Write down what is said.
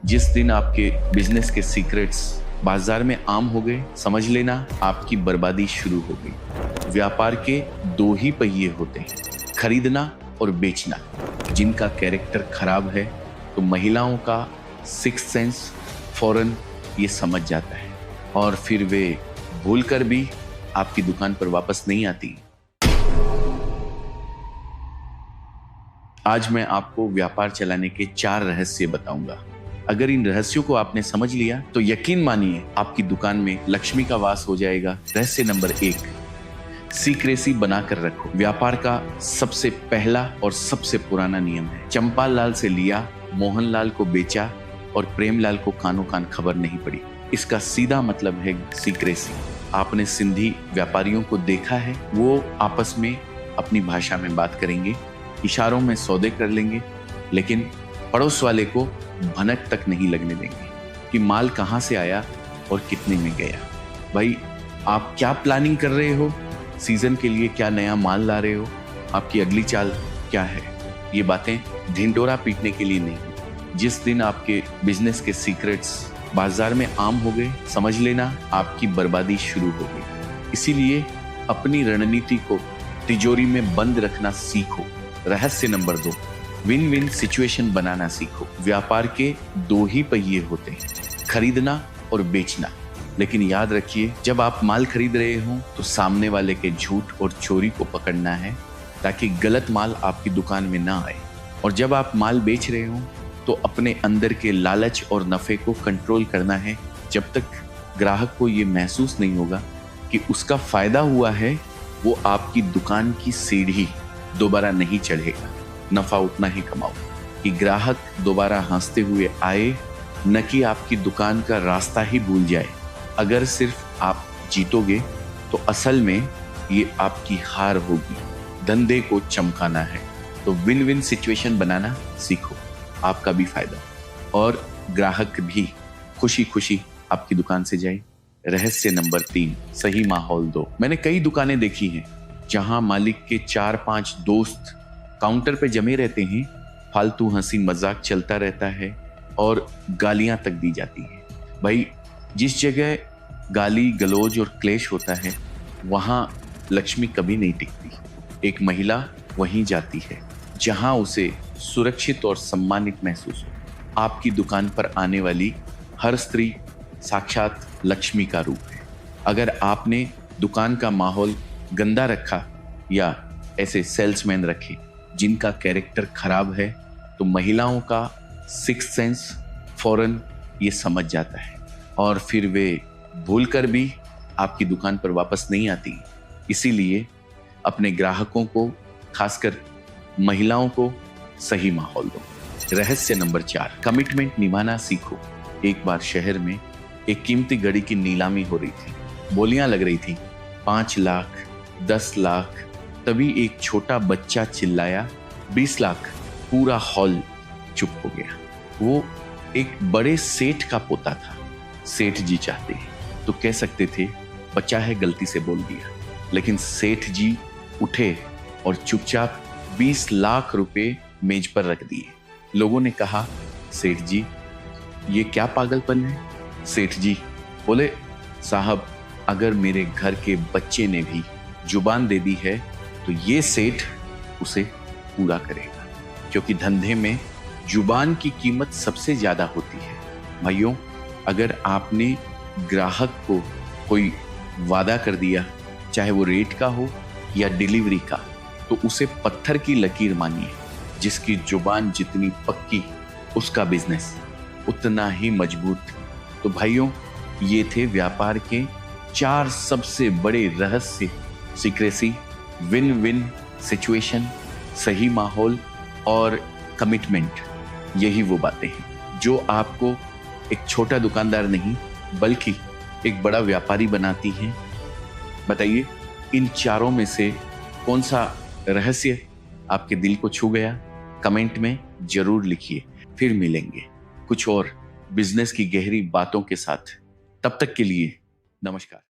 जिस दिन आपके बिजनेस के सीक्रेट्स बाजार में आम हो गए, समझ लेना आपकी बर्बादी शुरू हो गई। व्यापार के दो ही पहिए होते हैं, खरीदना और बेचना। जिनका कैरेक्टर खराब है तो महिलाओं का सिक्स्थ सेंस फौरन ये समझ जाता है और फिर वे भूल कर भी आपकी दुकान पर वापस नहीं आती। आज मैं आपको व्यापार चलाने के 4 रहस्य बताऊंगा। अगर इन रहस्यों को आपने समझ लिया तो यकीन मानिए आपकी दुकान में लक्ष्मी का वास हो जाएगा। रहस्य नंबर 1, सीक्रेसी बनाकर रखो। व्यापार का सबसे पहला और सबसे पुराना नियम है, चंपा लाल से लिया, मोहनलाल को बेचा और प्रेमलाल को कानो कान खबर नहीं पड़ी। इसका सीधा मतलब है सीक्रेसी। आपने सिंधी व्यापारियों को देखा है, वो आपस में अपनी भाषा में बात करेंगे, इशारों में सौदे कर लेंगे, लेकिन पड़ोस वाले को भनक तक नहीं लगने देंगे कि माल कहां से आया और कितने में गया। भाई, आप क्या प्लानिंग कर रहे हो, सीजन के लिए क्या नया माल ला रहे हो, आपकी अगली चाल क्या है, ये बातें ढिंडोरा पीटने के लिए नहीं। जिस दिन आपके बिजनेस के सीक्रेट्स बाजार में आम हो गए, समझ लेना आपकी बर्बादी शुरू हो गई। इसीलिए अपनी रणनीति को तिजोरी में बंद रखना सीखो। रहस्य नंबर 2, विन विन सिचुएशन बनाना सीखो। व्यापार के दो ही पहिए होते हैं, खरीदना और बेचना। लेकिन याद रखिए, जब आप माल खरीद रहे हो तो सामने वाले के झूठ और चोरी को पकड़ना है ताकि गलत माल आपकी दुकान में ना आए। और जब आप माल बेच रहे हो तो अपने अंदर के लालच और नफे को कंट्रोल करना है जब तक ग्राहक को ये महसूस नहीं होगा कि उसका फायदा हुआ है। वो आपकी दुकान की सीढ़ी दोबारा नहीं चढ़ेगा। नफा उतना ही कमाओ कि ग्राहक दोबारा हंसते हुए आए, न कि आपकी दुकान का रास्ता ही भूल जाए। अगर सिर्फ आप जीतोगे तो असल में ये आपकी हार होगी। धंधे को चमकाना है तो विन विन सिचुएशन बनाना सीखो, आपका भी फायदा और ग्राहक भी खुशी खुशी आपकी दुकान से जाए। रहस्य नंबर 3, सही माहौल दो। मैंने कई दुकानें देखी हैं जहां मालिक के 4-5 दोस्त काउंटर पे जमे रहते हैं, फालतू हंसी मजाक चलता रहता है और गालियां तक दी जाती है। भाई, जिस जगह गाली गलौज और क्लेश होता है वहां लक्ष्मी कभी नहीं टिकती। एक महिला वहीं जाती है जहां उसे सुरक्षित और सम्मानित महसूस हो। आपकी दुकान पर आने वाली हर स्त्री साक्षात लक्ष्मी का रूप है। अगर आपने दुकान का माहौल गंदा रखा या ऐसे सेल्समैन रखे जिनका कैरेक्टर खराब है तो महिलाओं का सिक्स्थ सेंस फौरन ये समझ जाता है और फिर वे भूल कर भी आपकी दुकान पर वापस नहीं आती। इसीलिए अपने ग्राहकों को, खासकर महिलाओं को, सही माहौल दो। रहस्य नंबर 4, कमिटमेंट निभाना सीखो। एक बार शहर में एक कीमती घड़ी की नीलामी हो रही थी। बोलियां लग रही थी 5 लाख, 10 लाख। तभी एक छोटा बच्चा चिल्लाया 20 लाख। पूरा हॉल चुप हो गया। वो एक बड़े सेठ का पोता था। सेठ जी चाहते तो कह सकते थे बच्चा है, गलती से बोल दिया, लेकिन सेठ जी उठे और चुपचाप 20 लाख रुपए मेज पर रख दिए। लोगों ने कहा, सेठ जी ये क्या पागलपन है। सेठ जी बोले, साहब अगर मेरे घर के बच्चे ने भी जुबान दे दी है तो ये सेठ उसे पूरा करेगा, क्योंकि धंधे में जुबान की कीमत सबसे ज्यादा होती है। भाइयों, अगर आपने ग्राहक को कोई वादा कर दिया, चाहे वो रेट का हो या डिलीवरी का, तो उसे पत्थर की लकीर मानिए। जिसकी जुबान जितनी पक्की उसका बिजनेस उतना ही मजबूत। तो भाइयों, ये थे व्यापार के 4 सबसे बड़े रहस्य। सीक्रेसी, विन विन सिचुएशन, सही माहौल और कमिटमेंट। यही वो बातें हैं जो आपको एक छोटा दुकानदार नहीं बल्कि एक बड़ा व्यापारी बनाती हैं। बताइए, इन चारों में से कौन सा रहस्य आपके दिल को छू गया? कमेंट में जरूर लिखिए। फिर मिलेंगे कुछ और बिजनेस की गहरी बातों के साथ। तब तक के लिए नमस्कार।